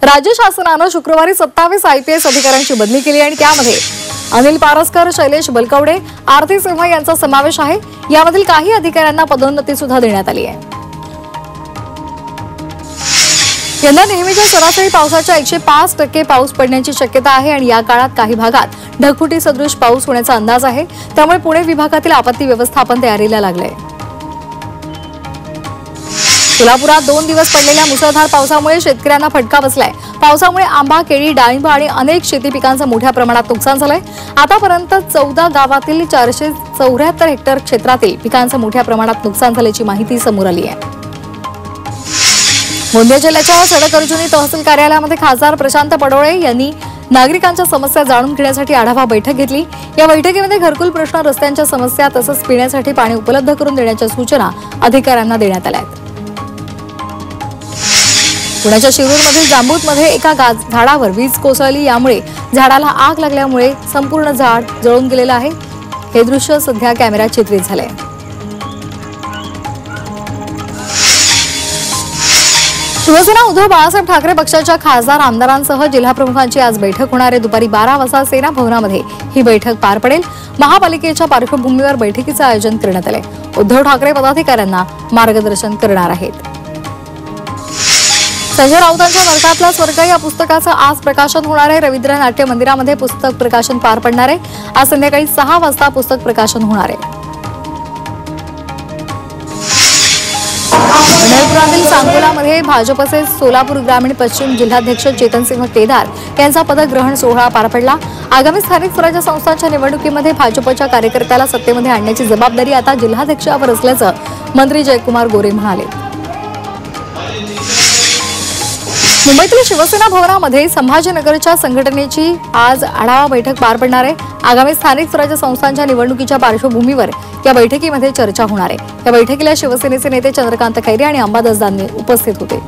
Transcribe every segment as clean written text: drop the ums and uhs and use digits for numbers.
राज्य शासनाने शुक्रवारी 27 IPS अधिकाऱ्यांची बदली केली आणि त्यामध्ये अनिल पारस्कर, शैलेश बलकवडे, आरती सिंह यांचा समावेश आहे। यामधील काही अधिकाऱ्यांना पदोन्नती सुद्धा देण्यात आली आहे। यंदा नेहमीच्या सरासरी पावसाच्या 105% पाऊस पडण्याची शक्यता आहे आणि या काळात काही भागात ढगफुटी सदृश पाऊस होण्याचा अंदाज आहे। त्यामुळे पुणे विभागातील आपत्ती व्यवस्थापन तयारीला लागले। सोलापुरात 2 दिवस पडलेल्या मुसळधार पावसामुळे शेतकऱ्यांना फटका बसलाय। पावसामुळे आंबा, केळी, डाळिंब आणि अनेक शेती पिकांचं मोठ्या प्रमाणात नुकसान झालंय। आतापर्यंत 14 गावातील 474 हेक्टर क्षेत्रातील पिकांचं मोठ्या प्रमाणात नुकसान झाल्याची माहिती समोर आली आहे। गोंदिया जिल्ह्याच्या सडक अर्जुनी तहसील कार्यालयामध्ये खासदार प्रशांत पडोळे यांनी नागरिकांच्या समस्या जाणून घेण्यासाठी आढावा बैठक घेतली। या बैठकीमध्ये घरकुल प्रश्न, रस्त्यांच्या समस्या तसंच पिण्यासाठी पाणी उपलब्ध करून देण्याच्या सूचना अधिकाऱ्यांना देण्यात आल्या आहेत। पुण्याच्या शिरूरमधील जांबूतमध्ये एका झाडावर वीज कोसळली। यामुळे झाडाला आग लागल्यामुळे संपूर्ण झाड जळून गेलेलं आहे। हे दृश्य सध्या कॅमेऱ्यात चित्रित झाले। शिवसेना उद्धव बाळासाहेब ठाकरे पक्षाच्या खासदार आमदारांसह जिल्हाप्रमुखांची आज बैठक होणार आहे। दुपारी 12 वाजता सेना भवनामध्ये ही बैठक पार पडेल। महापालिकेच्या पार्श्वभूमीवर बैठकीचं आयोजन करण्यात आले। उद्धव ठाकरे पदाधिकाऱ्यांना मार्गदर्शन करणार आहेत। संजय राऊतांच्या नरकातला स्वर्ग या पुस्तकाचं आज प्रकाशन होणार आहे। रवींद्र नाट्य मंदिरामध्ये पुस्तक प्रकाशन पार पडणार आहे। आज संध्याकाळी 6 वाजता पुस्तक प्रकाशन होणार आहे। पंढरपुरातील सांगोलामध्ये भाजपचे सोलापूर ग्रामीण पश्चिम जिल्हाध्यक्ष चेतनसिंह केदार यांचा पदग्रहण सोहळा पार पडला। आगामी स्थानिक स्वराज्य संस्थांच्या निवडणुकीमध्ये भाजपच्या कार्यकर्त्याला सत्तेमध्ये आणण्याची जबाबदारी आता जिल्हाध्यक्षावर असल्याचं मंत्री जयकुमार गोरे म्हणाले। मुंबईतील शिवसेना भवनामध्ये संभाजीनगरच्या संघटनेची आज आढावा बैठक पार पडणार आहे। आगामी स्थानिक स्वराज्य संस्थांच्या निवडणुकीच्या पार्श्वभूमीवर या बैठकीमध्ये चर्चा होणार आहे। या बैठकीला शिवसेनेचे नेते चंद्रकांत खैरे आणि अंबादास दानवे उपस्थित होते।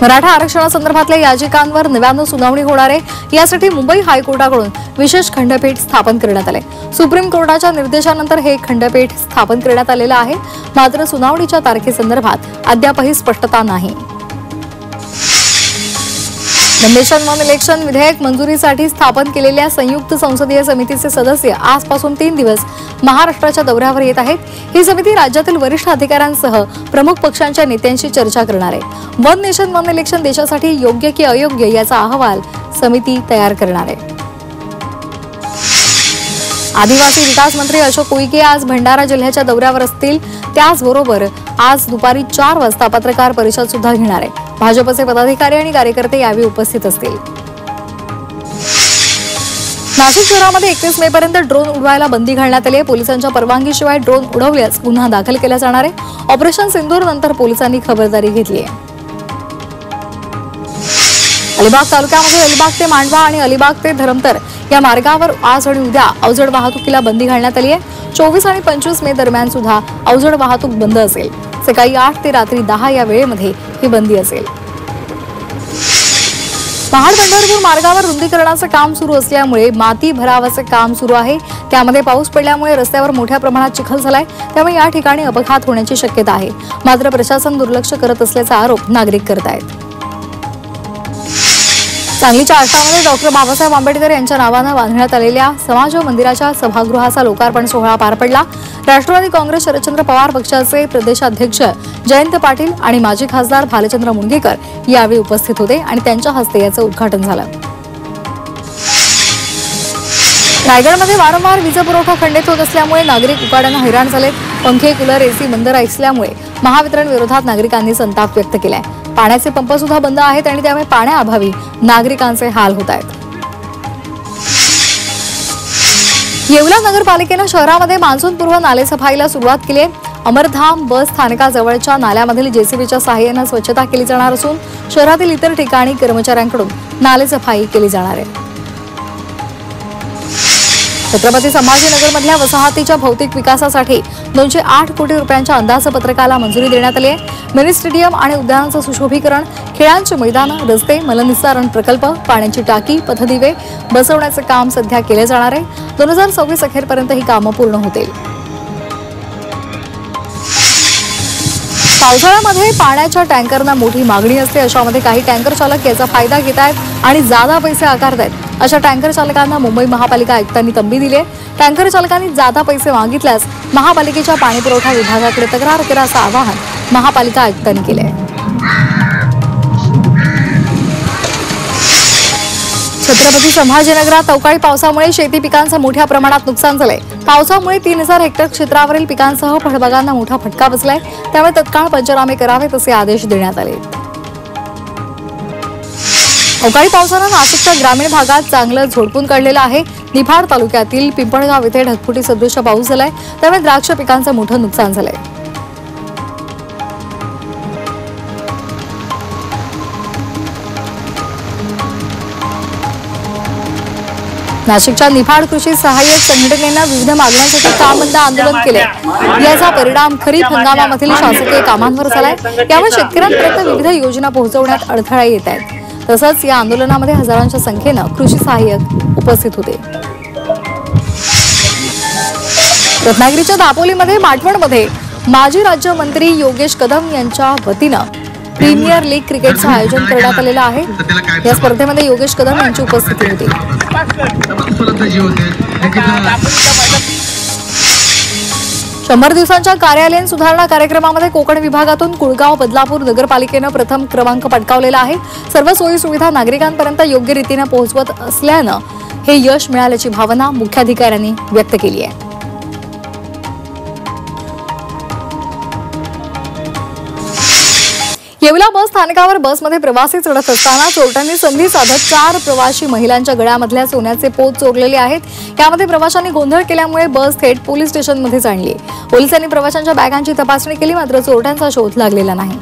मराठा आरक्षणासंदर्भातल्या याचिकांवर नव्यानं सुनावणी होणार आहे। यासाठी मुंबई हायकोर्टाकडून विशेष खंडपीठ स्थापन करण्यात आले। सुप्रीम कोर्टाच्या निर्देशानंतर हे खंडपीठ स्थापन करण्यात आलेलं आहे। मात्र सुनावणीच्या तारखेसंदर्भात अद्यापही स्पष्टता नाही। नेशन वन इलेक्शन विधेयक मंजुरीसाठी स्थापन केलेल्या संयुक्त संसदीय समितीचे सदस्य आजपासून 3 दिवस महाराष्ट्राच्या दौऱ्यावर येत आहेत। ही समिती राज्यातील वरिष्ठ अधिकाऱ्यांसह प्रमुख पक्षांच्या नेत्यांशी चर्चा करणार आहे। वन नेशन वन इलेक्शन देशासाठी योग्य की अयोग्य याचा अहवाल समिती तयार करणार आहे। आदिवासी विकास मंत्री अशोक उईके आज भंडारा जिल्ह्याच्या दौऱ्यावर असतील। त्याचबरोबर आज दुपारी 4 वाजता पत्रकार परिषद सुद्धा घेणार आहे। भाजपचे पदाधिकारी आणि कार्यकर्ते यावेळी उपस्थित असतील। नाशिक शहरामध्ये 31 मे पर्यंत ड्रोन उडवायला बंदी घालण्यात आली आहे। पोलिसांच्या परवानगीशिवाय ड्रोन उडवल्यास गुन्हा दाखल केला जाणार आहे। ऑपरेशन सिंदूर नंतर पोलिसांनी खबरदारी घेतली आहे। अलिबाग तालुक्यामध्ये अलिबाग ते मांडवा आणि अलिबाग ते धरमतर या मार्गावर आज आणि उद्या अवजड वाहतुकीला बंदी घालण्यात आली आहे। 24 आणि 25 मे दरम्यान सुद्धा अवजड वाहतूक बंद असेल। सकाळी 8 ते रात्री 10 या वेळेमध्ये ही बंदी असेल। महाड-पंढरपूर मार्गावर रुंदीकरणाचं काम सुरू असल्यामुळे माती भरावाचे काम सुरू आहे। त्यामध्ये पाऊस पडल्यामुळे रस्त्यावर मोठ्या प्रमाणात चिखल झालाय। त्यामुळे या ठिकाणी अपघात होण्याची शक्यता आहे। मात्र प्रशासन दुर्लक्ष करत असल्याचा आरोप नागरिक करत आहेत। सांगलीच्या आष्टामध्ये डॉक्टर बाबासाहेब आंबेडकर यांच्या नावानं बांधण्यात आलेल्या समाज मंदिराच्या सभागृहाचा लोकार्पण सोहळा पार पडला। राष्ट्रवादी काँग्रेस शरदचंद्र पवार पक्षाचे प्रदेशाध्यक्ष जयंत पाटील आणि माजी खासदार भालचंद्र मुंडगेकर यावेळी उपस्थित होते आणि त्यांच्या हस्ते याचं उद्घाटन झालं। रायगडमध्ये वारंवार वीज पुरवठा खंडित होत असल्यामुळे नागरिक उकाड्यानं हैराण झालेत। पंखे, कूलर, एसी बंद असल्यामुळे महावितरण विरोधात नागरिकांनी संताप व्यक्त केलाय। पाण्याचे पंप सुद्धा बंद आहेत आणि त्यामुळे पाण्याअभावी नागरिकांचे हाल होत आहेत। येवला नगरपालिकेनं शहरामध्ये मान्सूनपूर्व नालेसफाईला सुरुवात केली आहे। अमरधाम बस स्थानकाजवळच्या नाल्यामधील जेसीबीच्या सहाय्यानं स्वच्छता केली जाणार असून शहरातील इतर ठिकाणी कर्मचाऱ्यांकडून नालेसफाई केली जाणार आहे। छत्रपती संभाजीनगरमधल्या वसाहतीच्या भौतिक विकासासाठी 208 कोटी रुपयांच्या अंदाजपत्रकाला मंजुरी देण्यात आली आहे। मिनी स्टेडियम आणि उद्यानांचं सुशोभीकरण, खेळांची मैदानं, रस्ते, मलनिस्सारण प्रकल्प, पाण्याची टाकी, पथदिवे बसवण्याचं काम सध्या केलं जाणार आहे। 2026 अखेरपर्यंत ही कामं पूर्ण होतील। पावसाळ्यामध्ये पाण्याच्या टँकरना मोठी मागणी असते, अशामध्ये काही टँकर चालक याचा फायदा घेत आहेत आणि जादा पैसे आकारतायत। अशा टँकर चालकांना मुंबई महापालिका आयुक्तांनी तंबी दिली आहे। टँकर चालकांनी जादा पैसे मागितल्यास महापालिकेच्या पाणीपुरवठा विभागाकडे तक्रार करा असं आवाहन महापालिका आयुक्तांनी केले आहे। छत्रपती संभाजीनगरात अवकाळी पावसामुळे शेती पिकांचं मोठ्या प्रमाणात नुकसान झालंय। पावसामुळे 3000 हेक्टर क्षेत्रावरील पिकांसह फळबागांना मोठा फटका बसलाय, त्यामुळे तत्काळ पंचनामे करावेत असे आदेश देण्यात आले। अवकाळी पावसानं नाशिकच्या ग्रामीण भागात चांगलं झोडपून काढलेलं आहे। निफाड तालुक्यातील पिंपळगाव इथे ढगफुटी सदृश पाऊस झालाय, त्यामुळे द्राक्ष पिकांचं मोठं नुकसान झालंय। नाशिकच्या निफाड कृषी सहाय्यक संघटनेनं विविध मागण्यांसाठी काम बंद आंदोलन केले। याचा परिणाम खरीप हंगामामधील शासकीय कामांवर झालाय, त्यामुळे शेतकऱ्यांपर्यंत विविध योजना पोहोचवण्यात अडथळा येत आहेत। तसंच या आंदोलनामध्ये हजारांच्या संख्येनं कृषी सहाय्यक उपस्थित होते। रत्नागिरीच्या दापोलीमध्ये माटवणमध्ये माजी राज्यमंत्री योगेश कदम यांच्या वतीनं प्रीमियर लीग क्रिकेटचं आयोजन करण्यात आलेलं आहे। या स्पर्धेमध्ये योगेश कदम यांची उपस्थिती होती। 100 दिवसांच्या कार्यालयीन सुधारणा कार्यक्रमामध्ये कोकण विभागातून कुळगाव बदलापूर नगरपालिकेनं प्रथम क्रमांक पटकावलेला आहे। सर्व सोयी सुविधा नागरिकांपर्यंत योग्य रीतीने पोहोचवत असल्यानं हे यश मिळाल्याची भावना मुख्याधिकाऱ्यांनी व्यक्त केली आहे। येवला बस स्थानकावर बसमध्ये प्रवासी चढत असताना चोरट्यांनी संधी साधत 4 प्रवासी महिलांच्या गळ्यामधल्या सोन्याचे पोत चोरलेले आहेत। यामध्ये प्रवाशांनी गोंधळ केल्यामुळे बस थेट पोलीस स्टेशनमध्ये जाणली। पोलिसांनी प्रवाशांच्या बॅगांची तपासणी केली, मात्र चोरट्यांचा शोध लागलेला नाही।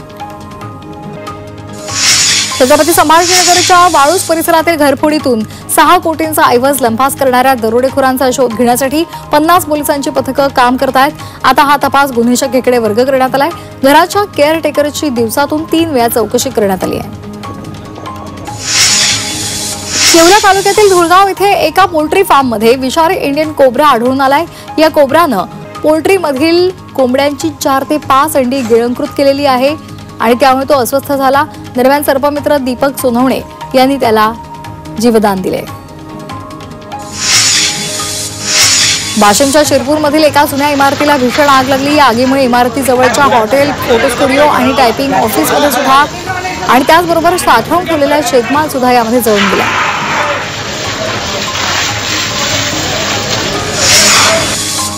छत्रपती संभाजीनगरच्या वाळूस परिसरातील घरफोडीतून 6 कोटींचा ऐवज लंपास करणाऱ्या दरोडेखोरांचा शोध घेण्यासाठी 50 पोलिसांची पथकं काम करत आहेत। आता हा तपास गुन्हे शाखेकडे वर्ग करण्यात आलाय। घराच्या केअरटेकरची दिवसातून 3 वेळा चौकशी करण्यात आली आहे। येवला तालुक्यातील धुळगाव इथे एका पोल्ट्री फार्ममध्ये विषारी इंडियन कोब्रा आढळून आलाय। या कोब्रानं पोल्ट्रीमधील कोंबड्यांची 4 ते 5 अंडी गिळंकृत केलेली आहे आणि त्यामुळे तो अस्वस्थ झाला। दरम्यान सर्पमित्र दीपक सोनवणे यांनी त्याला जीवदान दिले। वाशिमच्या शिरपूरमधील एका जुन्या इमारतीला भीषण आग लागली। या आगीमुळे इमारतीजवळच्या हॉटेल, फोटो स्टुडिओ आणि टायपिंग ऑफिसमध्ये सुद्धा आणि त्याचबरोबर साठवून ठेवलेला शेतमाल सुद्धा यामध्ये जळून गेला।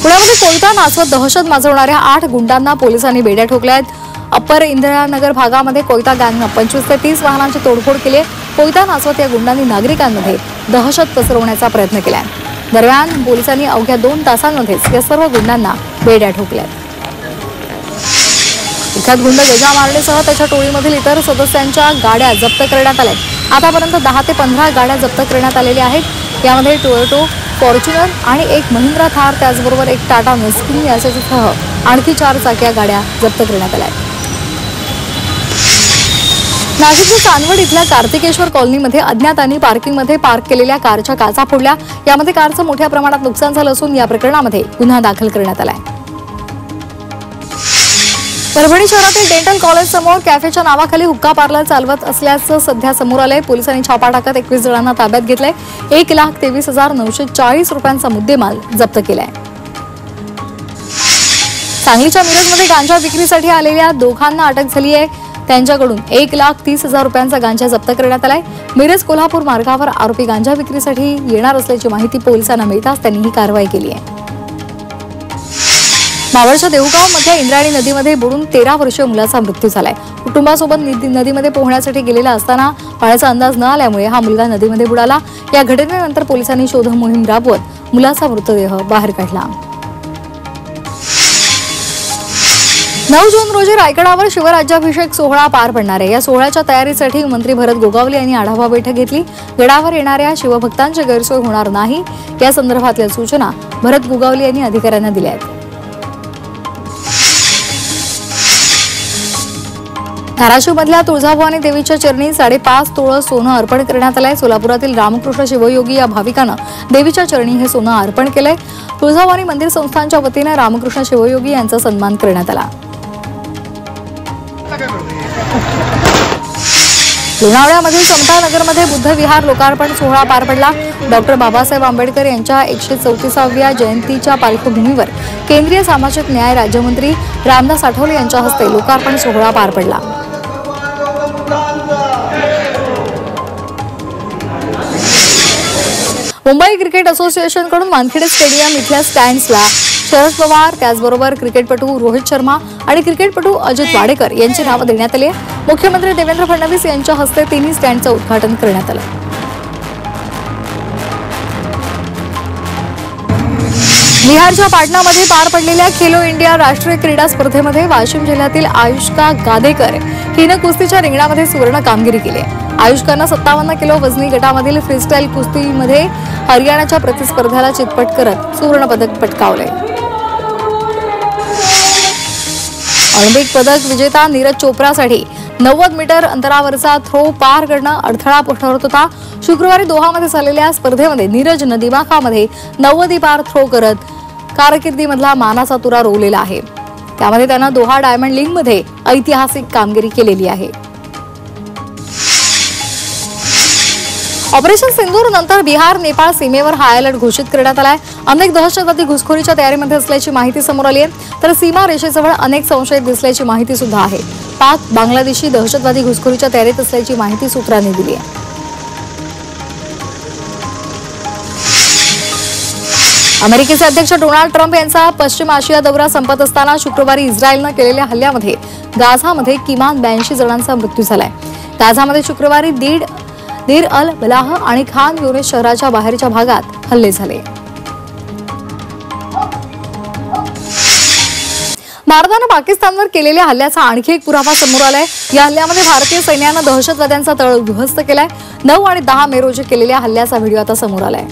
पुण्यामध्ये कोयता नाचवत दहशत माजवणाऱ्या 8 गुंडांना पोलिसांनी बेड्या ठोकल्या आहेत। अप्पर इंदिरानगर भागामध्ये कोयता गँगनं 25 ते 30 वाहनांची तोडफोड केली। कोयता नाचवत या गुंडांनी नागरिकांमध्ये दहशत पसरवण्याचा प्रयत्न केला। दरम्यान पोलिसांनी अवघ्या 2 तासांमध्येच या सर्व गुंडांना बेड्या ठोकल्या। एखाद गुंड गजा मारण्यासह त्याच्या टोळीमधील इतर सदस्यांच्या गाड्या जप्त करण्यात आल्या। आतापर्यंत 10 ते 15 गाड्या जप्त करण्यात आलेल्या आहेत। यामध्ये टोयोटो फॉर्च्युनर आणि एक महिंद्रा थार, त्याचबरोबर एक टाटा मेस्किन यासह आणखी 4 चाक्या गाड्या जप्त करण्यात आल्या। नाशिकच्या चांदवड इथल्या कार्तिकेश्वर कॉलनीमध्ये अज्ञातांनी पार्किंगमध्ये पार्क केलेल्या कारच्या काचा फोडल्या। यामध्ये कारचं मोठ्या प्रमाणात नुकसान झालं असून या प्रकरणामध्ये गुन्हा दाखल करण्यात आलाय। परभणी शहरातील डेंटल कॉलेज समोर कॅफेच्या नावाखाली हुक्का पार्लर चालवत असल्याचं सध्या समोर आलंय। पोलिसांनी छापा टाकत 21 जणांना ताब्यात घेतलंय। 1,23,940 रुपयांचा मुद्देमाल जप्त केलाय। सांगलीच्या मिरजमध्ये गांजा विक्रीसाठी आलेल्या दोघांना अटक झाली आहे। त्यांच्याकडून 1,30,000 रुपयांचा गांजा जप्त करण्यात आलाय। मिरज कोल्हापूर मार्गावर आरोपी गांजा विक्रीसाठी येणार असल्याची माहिती पोलिसांना मिळताच त्यांनी ही कारवाई केली आहे। मावळच्या देऊगाव मधल्या इंद्रायणी नदीमध्ये बुडून 13 वर्षीय मुलाचा मृत्यू झालाय। कुटुंबासोबत नदीमध्ये पोहण्यासाठी गेलेला असताना पाण्याचा अंदाज न आल्यामुळे हा मुलगा नदीमध्ये बुडाला। या घटनेनंतर पोलिसांनी शोध मोहीम राबवत मुलाचा मृतदेह बाहेर काढला। 9 जून रोजी रायगडावर शिवराज्याभिषेक सोहळा पार पडणार आहे। या सोहळ्याच्या तयारीसाठी मंत्री भरत गोगावले यांनी आढावा बैठक घेतली। गडावर येणाऱ्या शिवभक्तांची गैरसोय होणार नाही या संदर्भातल्या सूचना भरत गोगावले यांनी अधिकाऱ्यांना दिल्या आहेत। धाराशिवमधल्या तुळजाभवानी देवीच्या चरणी 5.5 तोळ सोनं अर्पण करण्यात आलंय। सोलापुरातील रामकृष्ण शिवयोगी या भाविकानं देवीच्या चरणी हे सोनं अर्पण केलंय। तुळजाभवानी मंदिर संस्थानच्या वतीनं रामकृष्ण शिवयोगी यांचा सन्मान करण्यात आला। लोणावळ्यामधील समता नगरमध्ये बुद्ध विहार लोकार्पण सोहळा पार पडला। डॉक्टर बाबासाहेब आंबेडकर यांच्या 134व्या जयंतीच्या पार्श्वभूमीवर केंद्रीय सामाजिक न्याय राज्यमंत्री रामदास आठवले यांच्या हस्ते लोकार्पण सोहळा पार पडला। मुंबई क्रिकेट असोसिएशनकडून वानखेडे स्टेडियम इथल्या स्टँड्सला शरद पवार, त्याचबरोबर क्रिकेटपटू रोहित शर्मा आणि क्रिकेटपटू अजित वाडेकर यांची नावे देण्यात आली आहे। मुख्यमंत्री देवेंद्र फडणवीस यांच्या हस्ते तिन्ही स्टँडचं उद्घाटन करण्यात आलं। बिहारच्या पाटणामध्ये पार पडलेल्या खेलो इंडिया राष्ट्रीय क्रीडा स्पर्धेमध्ये वाशिम जिल्ह्यातील आयुष्का गादेकर हिनं कुस्तीच्या रिंगणामध्ये सुवर्ण कामगिरी केली आहे। आयुष्कानं 57 किलो वजनी गटामधील फ्रीस्टाईल कुस्तीमध्ये हरियाणाच्या प्रतिस्पर्ध्याला चितपट करत सुवर्ण पदक पटकावले। ऑलिम्पिक पदक विजेता नीरज चोप्रासाठी 90 मीटर अंतरावरचा थ्रो पार करणं अडथळा ठरत होता। शुक्रवारी दोहामध्ये झालेल्या स्पर्धेमध्ये नीरजनं दिमाखामध्ये 90 पार थ्रो करत कारकिर्दीमधला मानाचा तुरा रोवलेला आहे। त्यामध्ये त्यानं दोहा डायमंड लीगमध्ये ऐतिहासिक कामगिरी केलेली आहे। ऑपरेशन सिंदूर नंतर बिहार नेपाळ सीमेवर हाय अलर्ट घोषित करण्यात आलाय। अनेक दहशतवादी घुसखोरीच्या तयारीमध्ये असल्याची माहिती समोर आली आहे, तर सीमा रेषेजवळ अनेक संशयित दिसल्याची माहिती सुद्धा आहे। पाक बांगलादेशी दहशतवादी घुसखोरीच्या तयारीत असल्याची माहिती सूत्रांनी दिली आहे। अमेरिकेचे अध्यक्ष डोनाल्ड ट्रम्प यांचा पश्चिम आशिया दौरा संपत असताना शुक्रवारी इस्रायलनं केलेल्या हल्ल्यामध्ये गाझामध्ये किमान 82 जणांचा मृत्यू झालाय। गाझामध्ये शुक्रवारी दीर अल बलाह आणि खान युनिस शहराच्या बाहेरच्या भागात हल्ले झाले। भारतानं पाकिस्तानवर केलेल्या हल्ल्याचा आणखी एक पुरावा समोर आलाय। या हल्ल्यामध्ये भारतीय सैन्यानं दहशतवाद्यांचा तळ उद्ध्वस्त केलाय। 9 आणि 10 मे रोजी केलेल्या हल्ल्याचा व्हिडिओ आता समोर आलाय।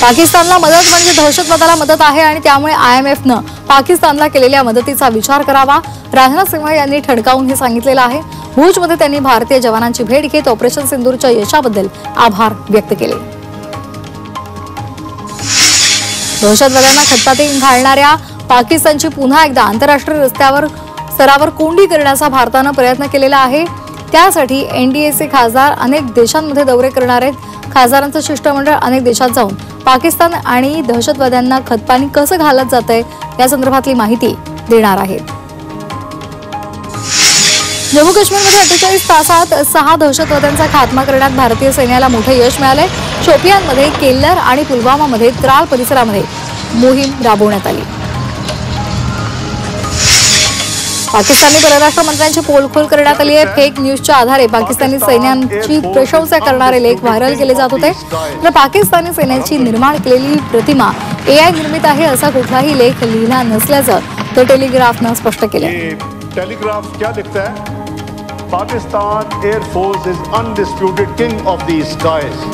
पाकिस्तानला मदत म्हणजे दहशतवादाला मदत आहे आणि त्यामुळे IMFनं पाकिस्तानला केलेल्या मदतीचा विचार करावा, राजनाथ सिंह यांनी ठणकावून हे सांगितलेलं आहे। भुजमध्ये त्यांनी भारतीय जवानांची भेट घेत ऑपरेशन सिंदूरच्या यशाबद्दल आभार व्यक्त केले। दहशतवाद्यांना खतपाती घालणाऱ्या पाकिस्तानची पुन्हा एकदा आंतरराष्ट्रीय स्तरावर कोंडी करण्याचा भारतानं प्रयत्न केलेला आहे। त्यासाठी NDAचे खासदार अनेक देशांमध्ये दौरे करणार आहेत। खासदारांचं शिष्टमंडळ अनेक देशात जाऊन पाकिस्तान आणि दहशतवाद्यांना खतपाणी कसं घालत जातंय या संदर्भातली माहिती देणार आहेत। जम्मू काश्मीरमध्ये 48 तासात 6 दहशतवाद्यांचा खात्मा करण्यात भारतीय सैन्याला मोठे यश मिळाले। शोपियानमध्ये, केल्लर आणि पुलवामामध्ये त्राल परिसरामध्ये मोहीम राबवण्यात आली। पाकिस्तानी परराष्ट्र मंत्र्यांची पोलखोल करण्यात आली आहे। फेक न्यूजच्या आधारे पाकिस्तानी सैन्याची प्रशंसा करणारे लेख व्हायरल केले जात होते, तर पाकिस्तानी सैन्याची निर्माण केलेली प्रतिमा AI निर्मित आहे असा कुठलाही लेख लिहिला नसल्याचं द टेलिग्राफनं स्पष्ट केलं। टेलीग्राफ क्या लिखता है? Pakistan air force is undisputed king of the skies.